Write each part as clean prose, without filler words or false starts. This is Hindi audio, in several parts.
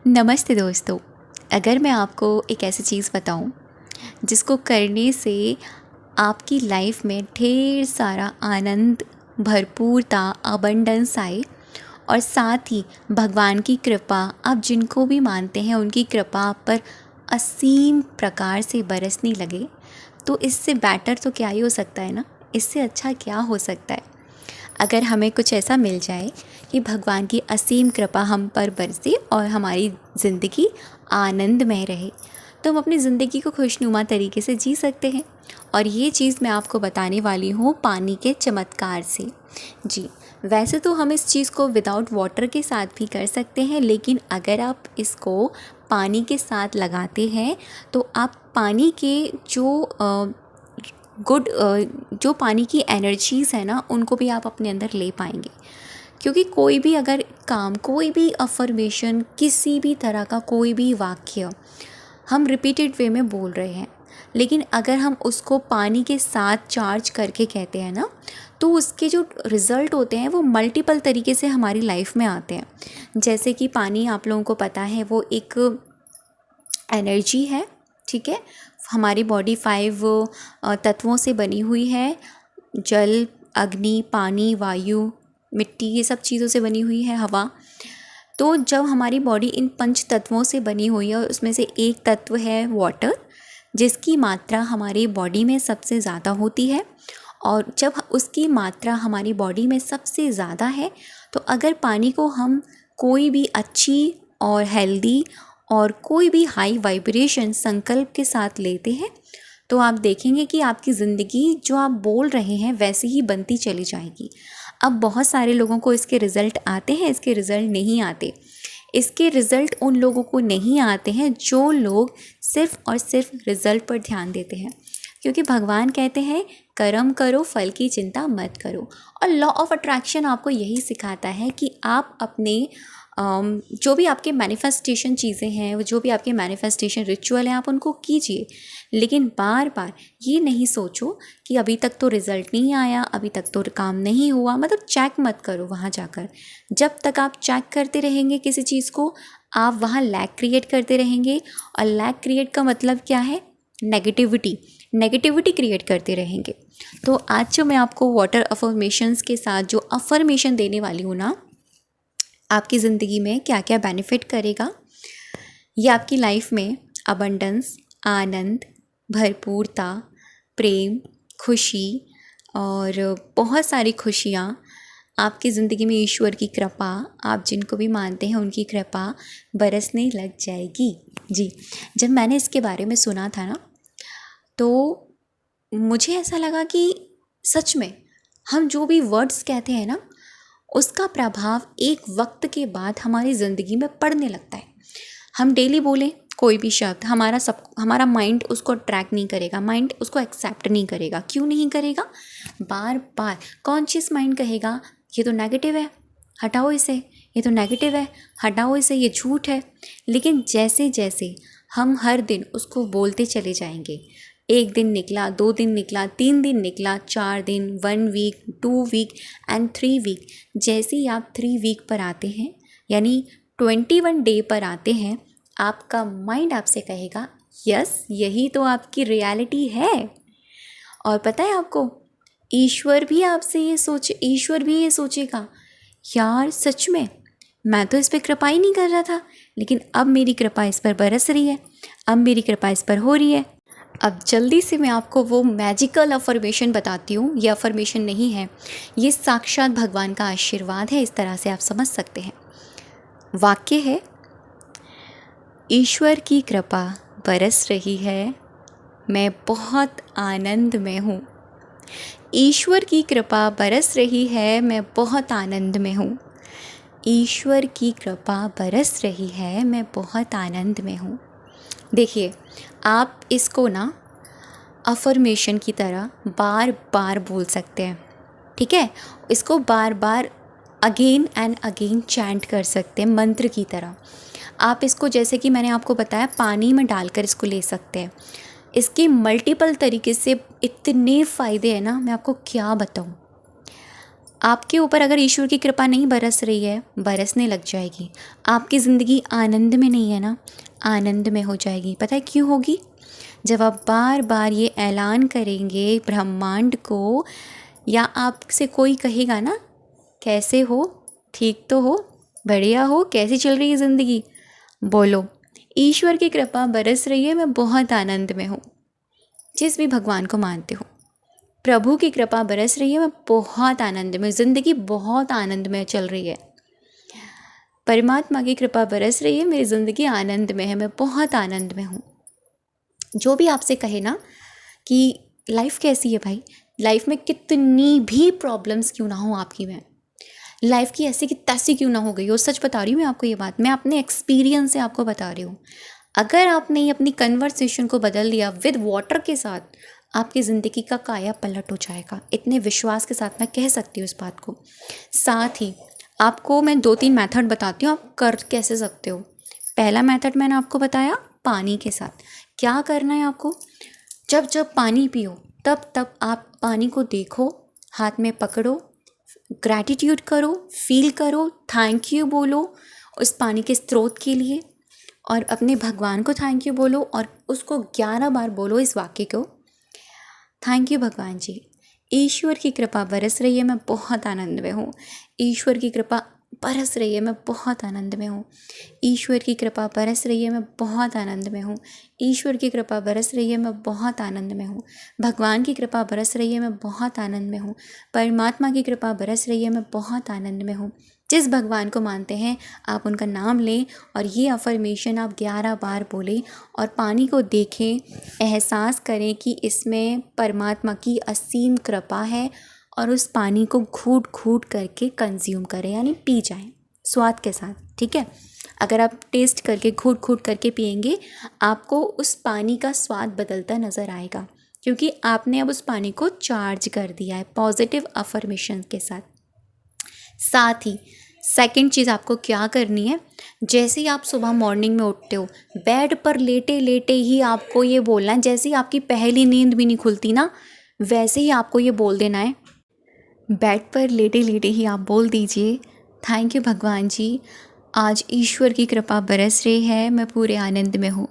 नमस्ते दोस्तों। अगर मैं आपको एक ऐसी चीज़ बताऊं जिसको करने से आपकी लाइफ में ढेर सारा आनंद, भरपूरता, अबंडेंस आए और साथ ही भगवान की कृपा, आप जिनको भी मानते हैं उनकी कृपा आप पर असीम प्रकार से बरसने लगे, तो इससे बेटर तो क्या ही हो सकता है ना। इससे अच्छा क्या हो सकता है अगर हमें कुछ ऐसा मिल जाए कि भगवान की असीम कृपा हम पर बरसे और हमारी ज़िंदगी आनंदमय रहे, तो हम अपनी ज़िंदगी को खुशनुमा तरीके से जी सकते हैं। और ये चीज़ मैं आपको बताने वाली हूँ पानी के चमत्कार से। जी, वैसे तो हम इस चीज़ को विदाउट वाटर के साथ भी कर सकते हैं, लेकिन अगर आप इसको पानी के साथ लगाते हैं तो आप पानी के जो पानी की एनर्जीज़ है ना, उनको भी आप अपने अंदर ले पाएंगे। क्योंकि कोई भी अगर काम, कोई भी अफर्मेशन, किसी भी तरह का कोई भी वाक्य हम रिपीटेड वे में बोल रहे हैं, लेकिन अगर हम उसको पानी के साथ चार्ज करके कहते हैं ना, तो उसके जो रिज़ल्ट होते हैं वो मल्टीपल तरीके से हमारी लाइफ में आते हैं। जैसे कि पानी, आप लोगों को पता है, वो एक एनर्जी है, ठीक है। हमारी बॉडी 5 तत्वों से बनी हुई है। जल, अग्नि, पानी, वायु, मिट्टी, ये सब चीज़ों से बनी हुई है, हवा। तो जब हमारी बॉडी इन 5 तत्वों से बनी हुई है और उसमें से एक तत्व है वाटर, जिसकी मात्रा हमारी बॉडी में सबसे ज़्यादा होती है, और जब उसकी मात्रा हमारी बॉडी में सबसे ज़्यादा है, तो अगर पानी को हम कोई भी अच्छी और हेल्दी और कोई भी हाई वाइब्रेशन संकल्प के साथ लेते हैं, तो आप देखेंगे कि आपकी ज़िंदगी जो आप बोल रहे हैं वैसे ही बनती चली जाएगी। अब बहुत सारे लोगों को इसके रिज़ल्ट आते हैं, इसके रिज़ल्ट नहीं आते। इसके रिज़ल्ट उन लोगों को नहीं आते हैं जो लोग सिर्फ़ और सिर्फ रिज़ल्ट पर ध्यान देते हैं। क्योंकि भगवान कहते हैं कर्म करो, फल की चिंता मत करो। और लॉ ऑफ अट्रैक्शन आपको यही सिखाता है कि आप अपने जो भी आपके मैनिफेस्टेशन चीज़ें हैं, जो भी आपके मैनिफेस्टेशन रिचुअल हैं, आप उनको कीजिए, लेकिन बार बार ये नहीं सोचो कि अभी तक तो रिज़ल्ट नहीं आया, अभी तक तो काम नहीं हुआ। मतलब चेक मत करो वहाँ जाकर। जब तक आप चेक करते रहेंगे किसी चीज़ को, आप वहाँ लैग क्रिएट करते रहेंगे। और लैग क्रिएट का मतलब क्या है? नेगेटिविटी क्रिएट करते रहेंगे। तो आज जो मैं आपको वाटर अफर्मेशंस के साथ जो अफर्मेशन देने वाली हूँ ना, आपकी ज़िंदगी में क्या क्या बेनिफिट करेगा, ये आपकी लाइफ में अबंडेंस, आनंद, भरपूरता, प्रेम, खुशी और बहुत सारी खुशियाँ, आपकी ज़िंदगी में ईश्वर की कृपा, आप जिनको भी मानते हैं उनकी कृपा बरसने लग जाएगी। जी, जब मैंने इसके बारे में सुना था ना, तो मुझे ऐसा लगा कि सच में हम जो भी वर्ड्स कहते हैं ना, उसका प्रभाव एक वक्त के बाद हमारी ज़िंदगी में पड़ने लगता है। हम डेली बोलें कोई भी शब्द, हमारा माइंड उसको ट्रैक नहीं करेगा, माइंड उसको एक्सेप्ट नहीं करेगा। क्यों नहीं करेगा? बार बार कॉन्शियस माइंड कहेगा ये तो नेगेटिव है, हटाओ इसे, ये तो नेगेटिव है, हटाओ इसे, ये झूठ है। लेकिन जैसे जैसे हम हर दिन उसको बोलते चले जाएंगे, 1 दिन निकला, 2 दिन निकला, 3 दिन निकला, 4 दिन, 1 वीक, 2 वीक एंड 3 वीक, जैसे ही आप 3 वीक पर आते हैं, यानी 21 डे पर आते हैं, आपका माइंड आपसे कहेगा यस, यही तो आपकी रियलिटी है। और पता है आपको, ईश्वर भी ये सोचेगा यार सच में मैं तो इस पर कृपा ही नहीं कर रहा था, लेकिन अब मेरी कृपा इस पर बरस रही है, अब मेरी कृपा इस पर हो रही है। अब जल्दी से मैं आपको वो मैजिकल अफर्मेशन बताती हूँ। ये अफर्मेशन नहीं है, ये साक्षात भगवान का आशीर्वाद है, इस तरह से आप समझ सकते हैं। वाक्य है, ईश्वर की कृपा बरस रही है, मैं बहुत आनंद में हूँ। ईश्वर की कृपा बरस रही है, मैं बहुत आनंद में हूँ। ईश्वर की कृपा बरस रही है, मैं बहुत आनंद में हूँ। देखिए, आप इसको ना अफर्मेशन की तरह बार बार बोल सकते हैं, ठीक है। इसको बार बार अगेन एंड अगेन चैंट कर सकते हैं, मंत्र की तरह। आप इसको, जैसे कि मैंने आपको बताया, पानी में डालकर इसको ले सकते हैं। इसके मल्टीपल तरीके से इतने फ़ायदे हैं ना, मैं आपको क्या बताऊँ। आपके ऊपर अगर ईश्वर की कृपा नहीं बरस रही है, बरसने लग जाएगी। आपकी ज़िंदगी आनंद में नहीं है ना, आनंद में हो जाएगी। पता है क्यों होगी? जब आप बार बार ये ऐलान करेंगे ब्रह्मांड को, या आपसे कोई कहेगा ना, कैसे हो, ठीक तो हो, बढ़िया हो, कैसी चल रही है ज़िंदगी, बोलो ईश्वर की कृपा बरस रही है, मैं बहुत आनंद में हूँ। जिस भी भगवान को मानते हो, प्रभु की कृपा बरस रही है, मैं बहुत आनंद में, ज़िंदगी बहुत आनंद में चल रही है। परमात्मा की कृपा बरस रही है, मेरी ज़िंदगी आनंद में है, मैं बहुत आनंद में हूँ। जो भी आपसे कहे ना कि लाइफ कैसी है भाई, लाइफ में कितनी भी प्रॉब्लम्स क्यों ना हो आपकी में, लाइफ की ऐसी की तैसी क्यों ना हो गई हो, सच बता रही हूँ मैं आपको ये बात, मैं अपने एक्सपीरियंस से आपको बता रही हूँ। अगर आपने अपनी कन्वर्सेशन को बदल दिया विद वाटर के साथ, आपकी ज़िंदगी का काया पलट हो जाएगा। इतने विश्वास के साथ मैं कह सकती हूँ इस बात को। साथ ही आपको मैं 2-3 मेथड बताती हूँ, आप कर कैसे सकते हो। पहला मेथड मैंने आपको बताया पानी के साथ। क्या करना है आपको, जब जब पानी पियो तब तब आप पानी को देखो, हाथ में पकड़ो, ग्रैटिट्यूड करो, फील करो, थैंक यू बोलो उस पानी के स्रोत के लिए, और अपने भगवान को थैंक यू बोलो, और उसको 11 बार बोलो इस वाक्य को, थैंक यू भगवान जी, ईश्वर की कृपा बरस रही है, मैं बहुत आनंद में हूँ। ईश्वर की कृपा बरस रही है, मैं बहुत आनंद में हूँ। ईश्वर की कृपा बरस रही है, मैं बहुत आनंद में हूँ। ईश्वर की कृपा बरस रही है, मैं बहुत आनंद में हूँ। भगवान की कृपा बरस रही है, मैं बहुत आनंद में हूँ। परमात्मा की कृपा बरस रही है, मैं बहुत आनंद में हूँ। जिस भगवान को मानते हैं आप उनका नाम लें, और ये अफर्मेशन आप 11 बार बोलें, और पानी को देखें, एहसास करें कि इसमें परमात्मा की असीम कृपा है, और उस पानी को घूट घूट करके कंज्यूम करें, यानी पी जाएं स्वाद के साथ। ठीक है, अगर आप टेस्ट करके घूट घूट करके पिएंगे, आपको उस पानी का स्वाद बदलता नज़र आएगा, क्योंकि आपने अब उस पानी को चार्ज कर दिया है पॉजिटिव अफर्मेशन के साथ। साथ ही सेकंड चीज़ आपको क्या करनी है, जैसे ही आप सुबह मॉर्निंग में उठते हो, बेड पर लेटे लेटे ही आपको ये बोलना है, जैसे ही आपकी पहली नींद भी नहीं खुलती ना, वैसे ही आपको ये बोल देना है। बेड पर लेटे लेटे ही आप बोल दीजिए, थैंक यू भगवान जी, आज ईश्वर की कृपा बरस रही है, मैं पूरे आनंद में हूँ।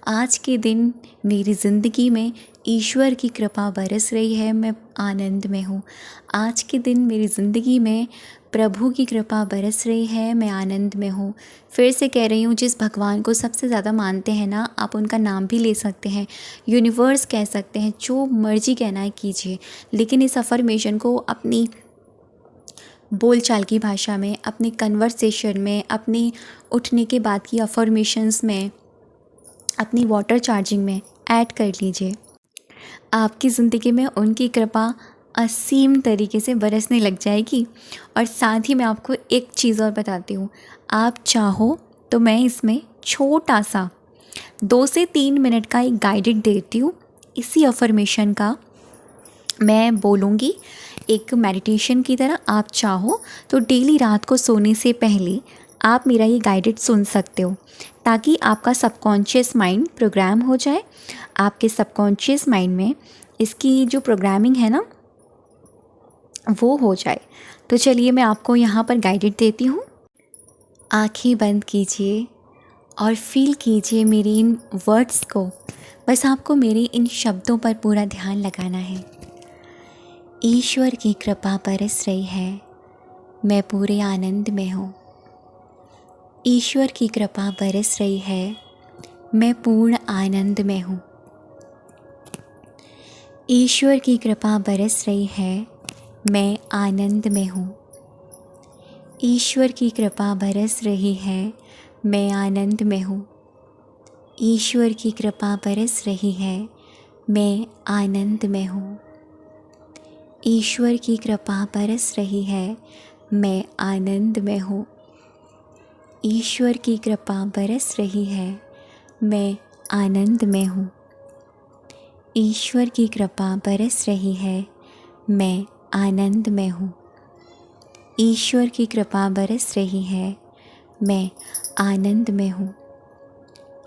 आज के दिन मेरी ज़िंदगी में ईश्वर की कृपा बरस रही है, मैं आनंद में हूँ। आज के दिन मेरी ज़िंदगी में प्रभु की कृपा बरस रही है, मैं आनंद में हूँ। फिर से कह रही हूँ, जिस भगवान को सबसे ज़्यादा मानते हैं ना, आप उनका नाम भी ले सकते हैं, यूनिवर्स कह सकते हैं, जो मर्जी कहना है कीजिए, लेकिन इस अफर्मेशन को अपनी बोलचाल की भाषा में, अपने कन्वर्सेशन में, अपनी उठने के बाद की अफर्मेशंस में, अपनी वाटर चार्जिंग में ऐड कर लीजिए। आपकी ज़िंदगी में उनकी कृपा असीम तरीके से बरसने लग जाएगी। और साथ ही मैं आपको एक चीज़ और बताती हूँ, आप चाहो तो मैं इसमें छोटा सा 2 से 3 मिनट का एक गाइडेड देती हूँ। इसी अफर्मेशन का मैं बोलूँगी एक मेडिटेशन की तरह। आप चाहो तो डेली रात को सोने से पहले आप मेरा ये गाइडेड सुन सकते हो, ताकि आपका सबकॉन्शियस माइंड प्रोग्राम हो जाए। आपके सबकॉन्शियस माइंड में इसकी जो प्रोग्रामिंग है ना, वो हो जाए। तो चलिए मैं आपको यहाँ पर गाइडेड देती हूँ। आँखें बंद कीजिए और फील कीजिए मेरी इन वर्ड्स को। बस आपको मेरे इन शब्दों पर पूरा ध्यान लगाना है। ईश्वर की कृपा बरस रही है, मैं पूरे आनंद में हूँ। ईश्वर की कृपा बरस रही है, मैं पूर्ण आनंद में हूँ। ईश्वर की कृपा बरस रही है, मैं आनंद में हूँ। ईश्वर की कृपा बरस रही है, मैं आनंद में हूँ। ईश्वर की कृपा बरस रही है, मैं आनंद में हूँ। ईश्वर की कृपा बरस रही है, मैं आनंद में हूँ। ईश्वर की कृपा बरस रही है, मैं आनंद में हूँ। ईश्वर की कृपा बरस रही है, मैं आनंद में हूँ। ईश्वर की कृपा बरस रही है, मैं आनंद में हूँ।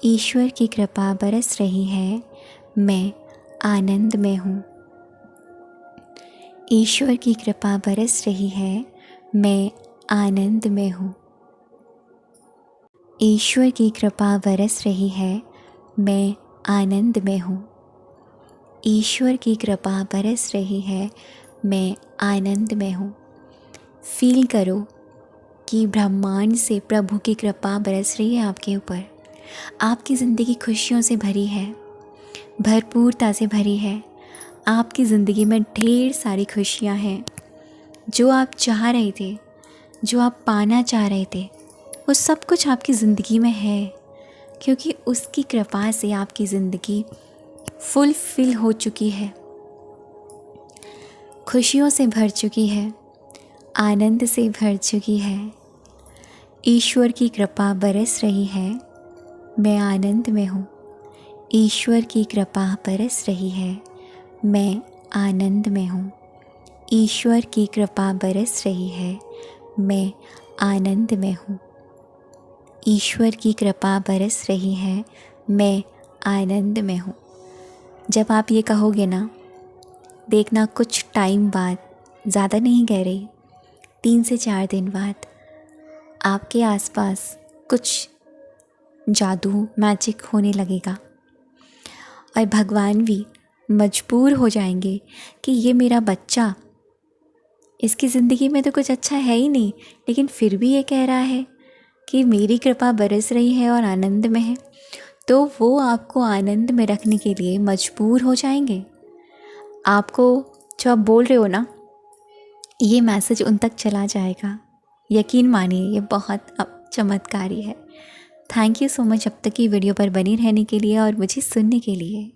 ईश्वर की कृपा बरस रही है, मैं आनंद में हूँ। ईश्वर की कृपा बरस रही है, मैं आनंद में हूँ। ईश्वर की कृपा बरस रही है, मैं आनंद में हूँ। ईश्वर की कृपा बरस रही है, मैं आनंद में हूँ। फील करो कि ब्रह्मांड से प्रभु की कृपा बरस रही है आपके ऊपर। आपकी ज़िंदगी खुशियों से भरी है, भरपूरता से भरी है। आपकी ज़िंदगी में ढेर सारी खुशियाँ हैं। जो आप चाह रहे थे, जो आप पाना चाह रहे थे, वो सब कुछ आपकी ज़िंदगी में है, क्योंकि उसकी कृपा से आपकी ज़िंदगी फुलफिल हो चुकी है, खुशियों से भर चुकी है, आनंद से भर चुकी है। ईश्वर की कृपा बरस रही है, मैं आनंद में हूँ। ईश्वर की कृपा बरस रही है, मैं आनंद में हूँ। ईश्वर की कृपा बरस रही है, मैं आनंद में हूँ। ईश्वर की कृपा बरस रही है, मैं आनंद में हूँ। जब आप ये कहोगे ना, देखना कुछ टाइम बाद, ज़्यादा नहीं कह रही, 3 से 4 दिन बाद आपके आसपास कुछ जादू मैजिक होने लगेगा और भगवान भी मजबूर हो जाएंगे कि ये मेरा बच्चा, इसकी ज़िंदगी में तो कुछ अच्छा है ही नहीं, लेकिन फिर भी ये कह रहा है कि मेरी कृपा बरस रही है और आनंद में है। तो वो आपको आनंद में रखने के लिए मजबूर हो जाएंगे। आपको जो आप बोल रहे हो ना, ये मैसेज उन तक चला जाएगा। यकीन मानिए, ये बहुत चमत्कारी है। थैंक यू सो मच अब तक की वीडियो पर बनी रहने के लिए और मुझे सुनने के लिए।